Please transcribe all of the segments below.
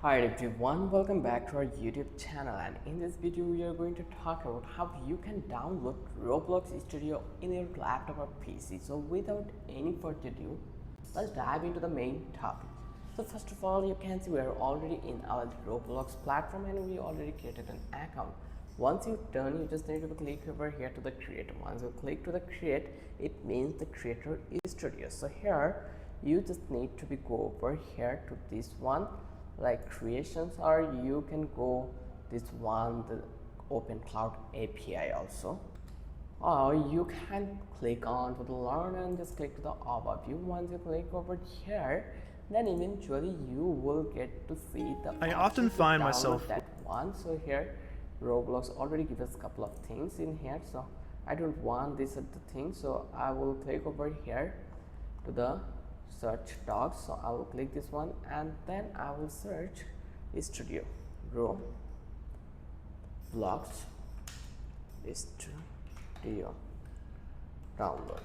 Hi everyone, welcome back to our YouTube channel, and in this video we are going to talk about how you can download Roblox Studio in your laptop or PC. So without any further ado, let's dive into the main topic. So first of all, you can see we are already in our Roblox platform and we already created an account. Once you're done, you just need to click over here to the create. Once you click to the create, it means the creator is studio. So here you just need to go over here to this one like creations, or you can go this one, the open cloud API also, or you can click on to the learn and just click to the overview. Once you click over here, then eventually you will get to see the I option often to find download myself that one. So here Roblox already gives us a couple of things in here, so I don't want this at the thing, so I will click over here to the search docs. So I will click this one and then I will search studio Roblox studio download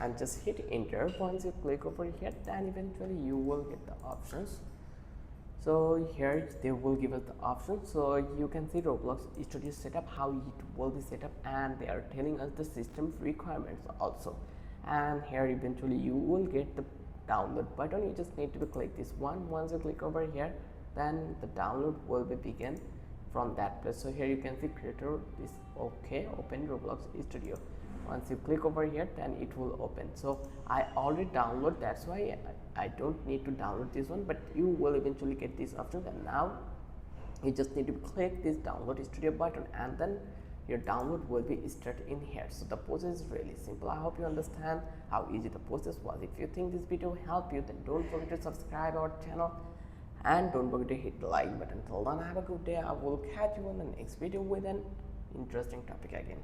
and just hit enter. Once you click over here, then eventually you will get the options. So here they will give us the option, so you can see Roblox Studio setup, how it will be set up, and they are telling us the system requirements also. And here eventually you will get the download button. You just need to click this one. Once you click over here, then the download will be begin from that place. So here you can see creator this okay, open Roblox Studio. Once you click over here, then it will open. So I already download, that's why I don't need to download this one, but you will eventually get these options. And now you just need to click this download studio button and then your download will be started in here. So the process is really simple. I hope you understand how easy the process was. If you think this video helped you, then don't forget to subscribe our channel and don't forget to hit the like button. Till then, have a good day. I will catch you in the next video with an interesting topic again.